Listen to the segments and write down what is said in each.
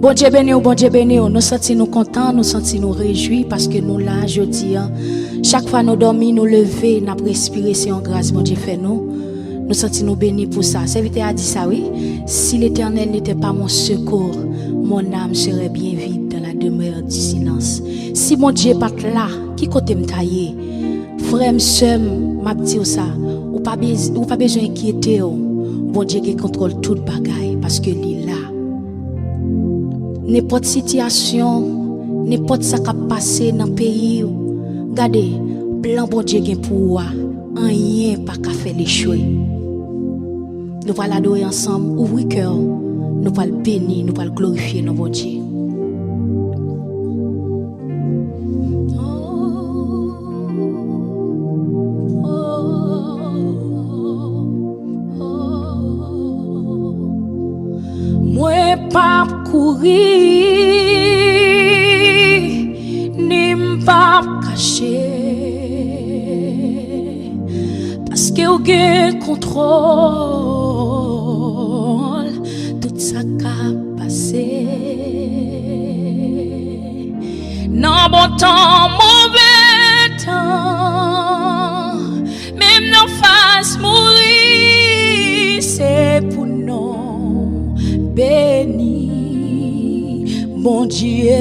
Bon Dieu béni, nous sentons nous contents, nous sentons nous réjouis parce que nous là, je dis, chaque fois nous dormons, nous lever, nous respirer, c'est en grâce, bon Dieu fait nous. Nous sentons nous bénis pour ça. Serviteur a dit ça, oui. Si l'Éternel n'était pas mon secours, mon âme serait bien vide dans la demeure du silence. Si mon Dieu pas là, qui côté me tailler? Frère, sœur, m'a dit ça. Ou pas besoin d'inquiéter. Bon Dieu qui contrôle toute bagaille parce que il est là. N'importe situation, n'importe ce qui a passé dans le pays, regardez, plan bon Dieu qui pour rien pas qu'à faire l'échouer. Nous allons l'adorer ensemble, ouvrir cœur, nous allons le bénir, nous allons le glorifier, notre bon Dieu. Moi pas courir, ni pas cacher, parce que vous avez contrôle tout ça qui a passé. Non bon temps, mauvais temps, même nos faces mourir, c'est pour nous béni, mon Dieu,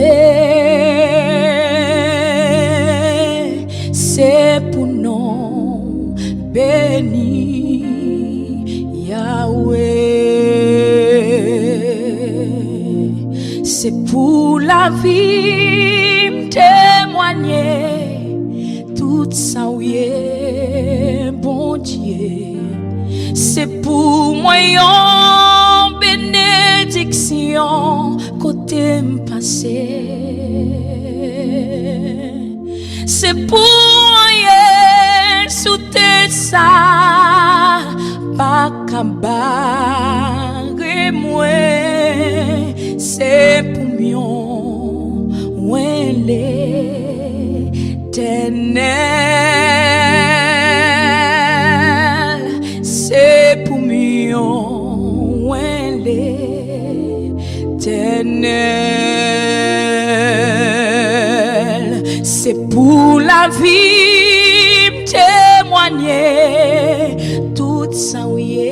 c'est pour nous béni, Yahweh, c'est pour la vie témoigner tout ça, oui, bon Dieu, c'est pour moi une bénédiction côté passé, c'est pour moi sous tes ça pas cabaret moi, c'est pour mieux l'éternel, c'est pour mieux l'éternel, c'est pour la vie témoigner tout ça, oui,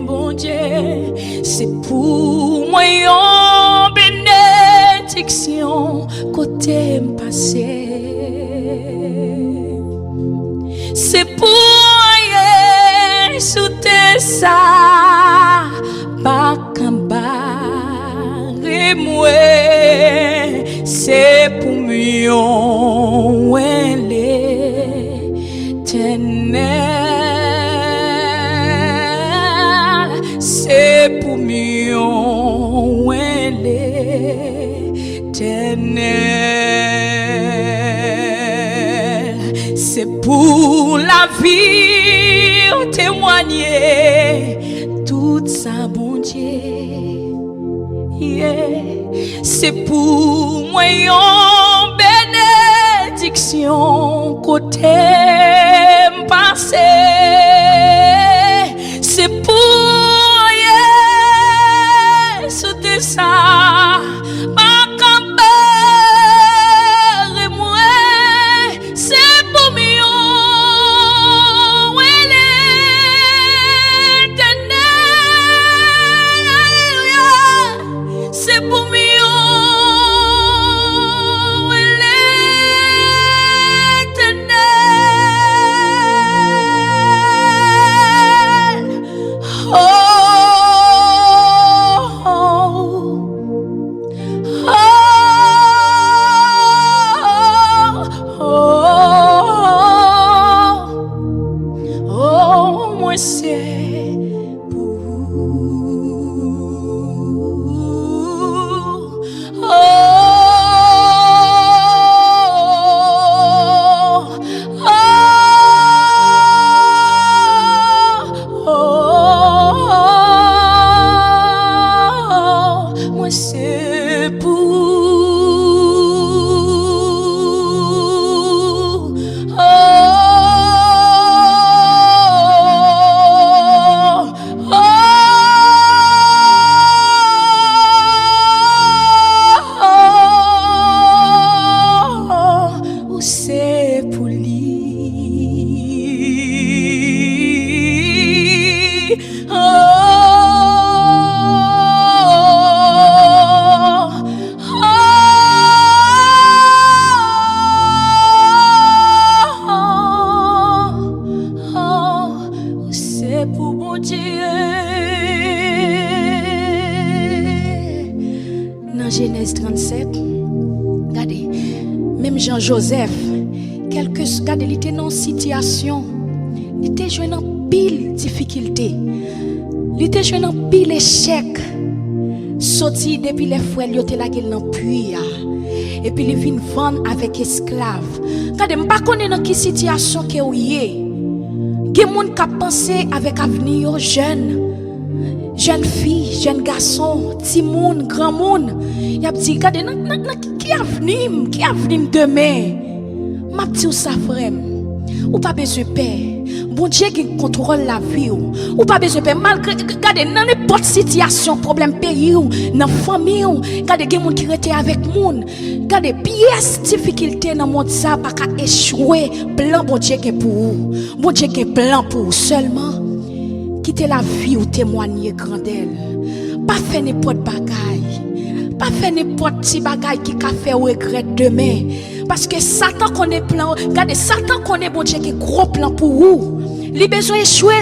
bon Dieu, c'est pour moi une bénédiction côté passé, c'est pour moi sous tes ça pas cambaré moi, c'est pour mieux l'éternel, c'est pour mieux l'éternel, c'est pour la vie témoigner tout ça, bon Dieu, yeah. C'est pour moi une bénédiction côté passé, c'est pour Jésus de ça pas camper moi, c'est pour mieux c'est pour mieux l'éternel. Oh, oh, Genèse 37, regardez, même Jean-Joseph, regardez, il était dans une situation, il était joué dans pile difficulté, il était joué dans pile échec, sorti depuis les frères, il était là dans puits, et puis il vient vendre avec esclaves. Regardez, je ne sais pas dans quelle situation que vous êtes. Il y a des gens qui pensent avec l'avenir jeune fille, jeune garçon, petit monde, grand monde. Il y a dit, regardez, qui avenir demain? Ma petite ça frère, ou pas besoin de paix. Bon Dieu qui contrôle la vie ou pas besoin de paix. Malgré, regardez, dans n'importe situation, problème pays ou dans famille ou, regardez, il y a des gens qui restent avec monde. Regardez, pièce difficulté dans le monde ça pas qu'à échouer. Plan bon Dieu qui est pour vous. Bon Dieu qui est plan pour vous seulement. Quittez la vie ou témoigner grandeur. Pas faire n'importe bagaille. Pas faire n'importe petit bagaille qui a fait regret demain. Parce que Satan connaît plan. Regardez, Satan connaît bon Dieu qui a gros plan pour vous. Il a besoin d'échouer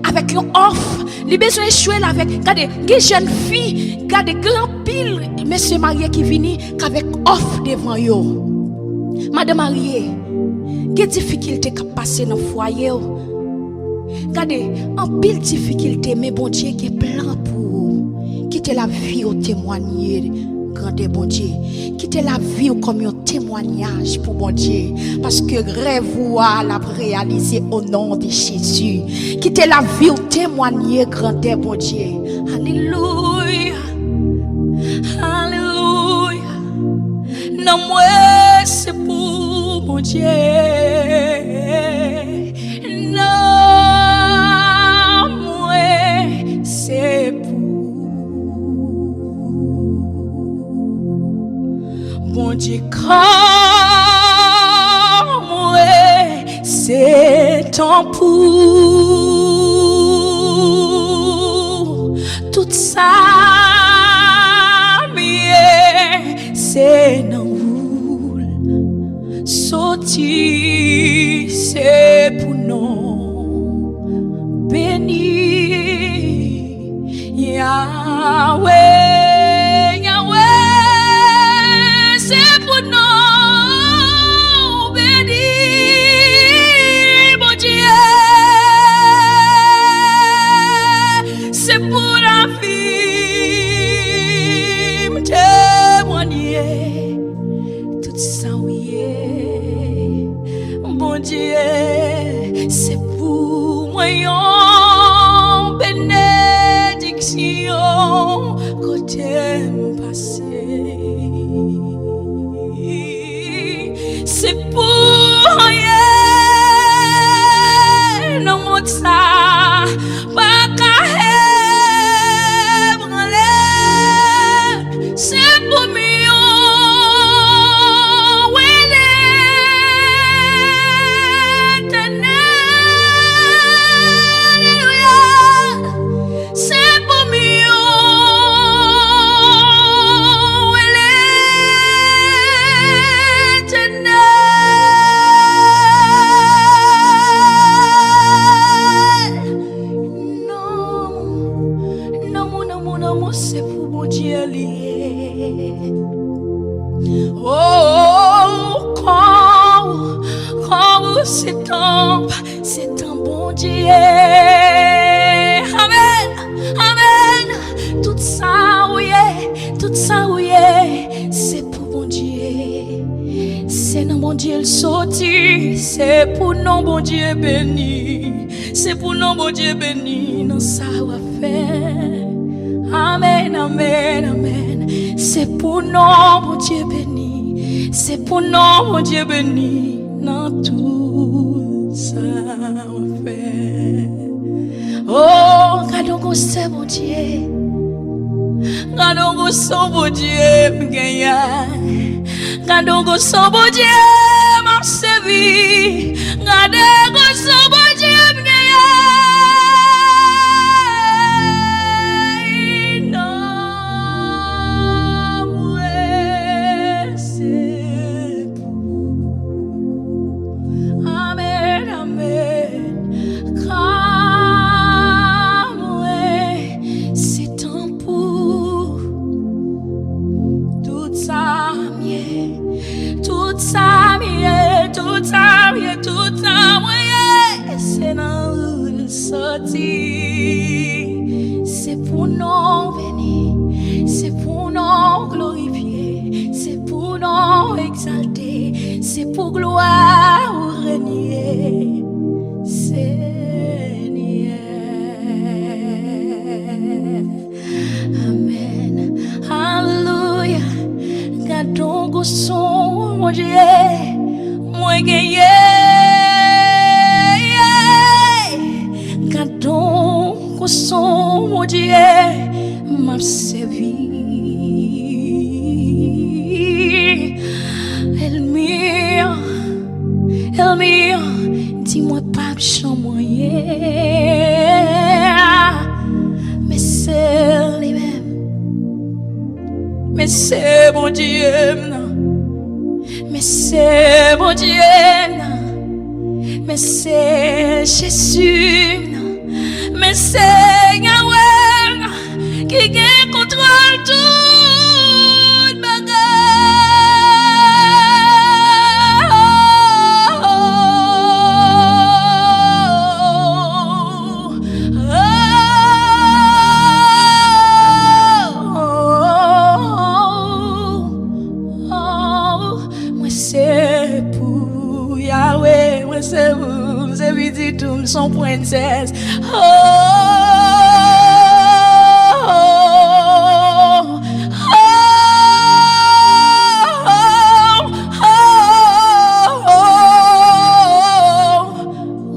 avec une offre. Il a besoin d'échouer avec, regardez, des jeunes filles, regardez, grand pile, monsieur marié qui vient avec offre devant eux. Madame mariée, quelle difficulté qui a passé dans le foyer. Regardez, en pile difficulté, mais bon Dieu qui est plein pour vous. Quittez la vie au témoigner, grandeur bon Dieu. Quittez la vie comme un témoignage pour bon Dieu. Parce que rêve vous l'a réalisé au nom de Jésus. Quittez la vie au témoigner, grandeur bon Dieu. Alléluia. Alléluia. Non, moi, c'est pour mon Dieu. C'est pour mon Dieu comme c'est ton pour tout ça c'est non sorti c'est pour nous béni Yahweh, Yahweh, c'est pour nous bénis, mon Dieu, c'est pour la vie, me témoigner, tout ça oui, mon Dieu, c'est pour moi, côté passé c'est pour rien non mon ça pas c'est pour mieux c'est pour mon Dieu lié. Oh, quand c'est un bon Dieu. Amen, amen. Tout ça, oui, c'est pour mon Dieu. C'est non mon Dieu le sorti, c'est pour non bon Dieu béni. C'est pour non bon Dieu béni, non ça va faire. Amen, amen, amen. C'est pour nous, mon Dieu béni. C'est pour nous, mon Dieu béni. Dans tout ça, on fait. Oh, regardons c'est mon Dieu. Regardons c'est mon Dieu, m'gagne. Regardons c'est mon Dieu, m'a servi. Regardons c'est mon Dieu, m'gagne. sorti. C'est pour nous bénir, c'est pour nous glorifier, c'est pour nous exalter, c'est pour gloire ou régner, Seigneur. Amen. Alléluia. Gardons son mon Dieu, moi gagné. Gardons son mon Dieu, m'a servi. Elmire, dis-moi pas moyen, mais c'est lui-même, mais c'est mon Dieu, mais c'est mon Dieu, mais c'est Jésus, mais c'est Yahweh qui gagne contrôle tout. C'est vite tout son princesse.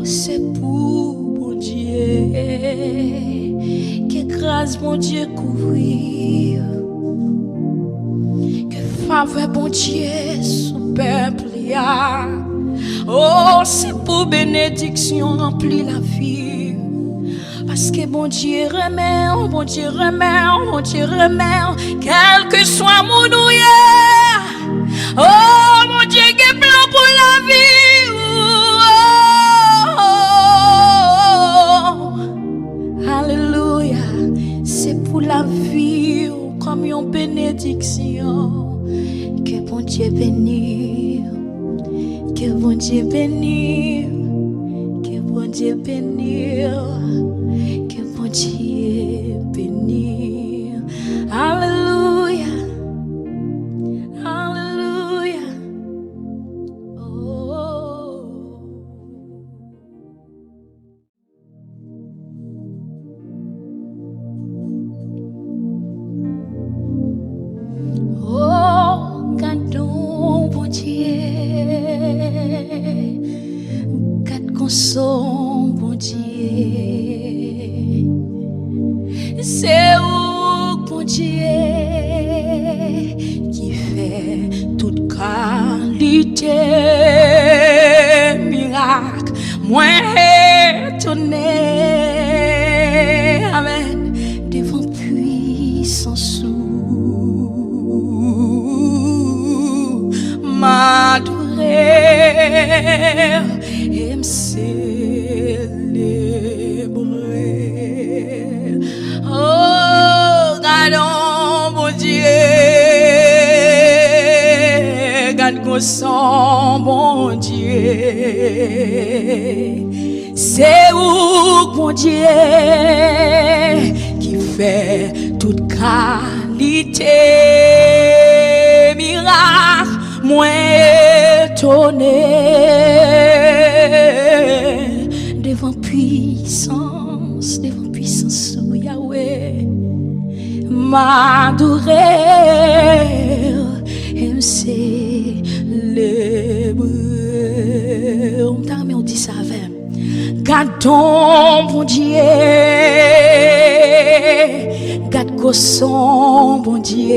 C'est pour mon Dieu, que grâce mon Dieu couvrir, que faveur mon Dieu sous peuple ya. Oh, c'est pour bénédiction remplir la vie. Parce que bon Dieu remet, oh bon Dieu remet, oh bon Dieu remet, quel que soit mon nouillère. Oh mon Dieu qui est plan pour la vie. Oh, alléluia. C'est pour la vie comme une bénédiction. Que bon Dieu bénisse. Que bon Dieu bénisse, que bon Dieu bénisse, que bon Dieu bénisse. Alléluia, alléluia. Oh, gardons bon Dieu. Son bon Dieu, c'est où bon Dieu qui fait toute qualité, miracle, moi étonné, amen, devant puissance m'adorer et me célébrer. Oh, gardons mon Dieu, gardons son bon Dieu. C'est où mon Dieu qui fait toute qualité, miracle, moi étonné devant puissance Yahweh, m'adorer et me célébrer. On dit ça avec gardons bon Dieu, garde son bon Dieu.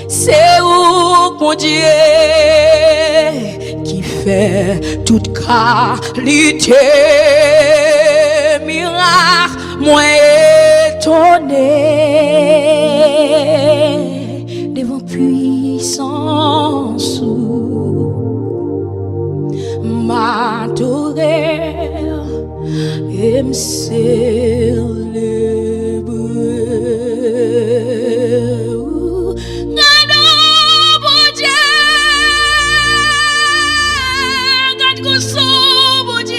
C'est où mon Dieu qui fait toute qualité, miracle, moi étonné devant puissance m'adorer et me célébrer. Son bon Dieu,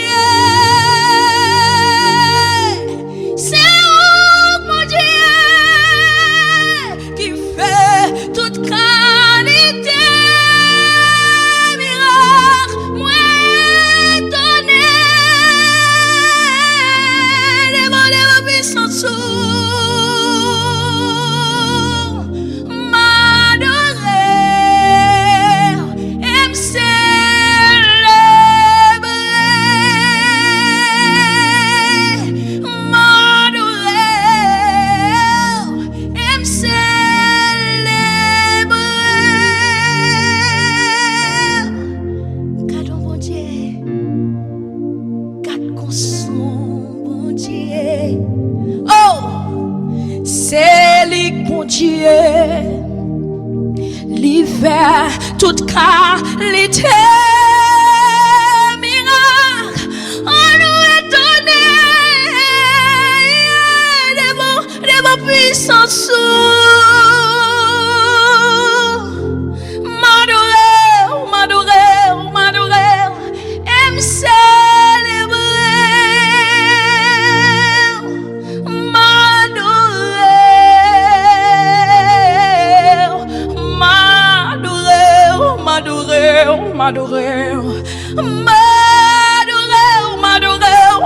unique, mon Dieu. L'hiver, toute qualité, miracle, on nous est donné de vos puissances. M'adorer, aime célébrer,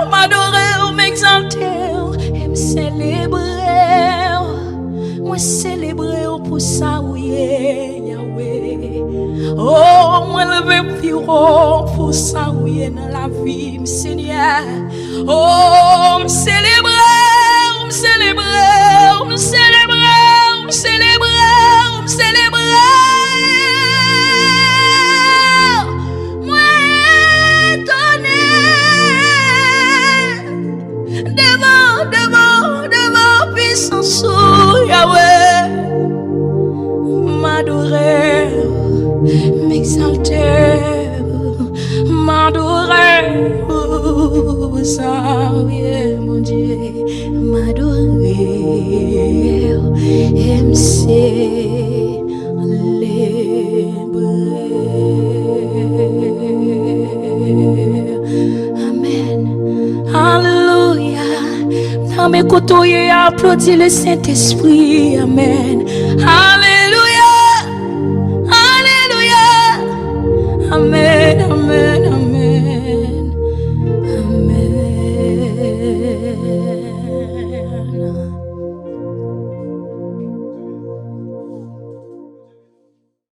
m'adorer, m'exalter, aime célébrer, moi célébrer pour ça oui Yahweh. Oh, moi lever piro pour ça oui dans la vie, Seigneur. Oh, célébrer. Devant puissance Yahweh, m'adorer, m'exalter, m'adorer, ça, oui, mon Dieu, m'adorer, me célébrer. Amen. Alléluia. Dans mes côtoyers, applaudis le Saint-Esprit. Amen.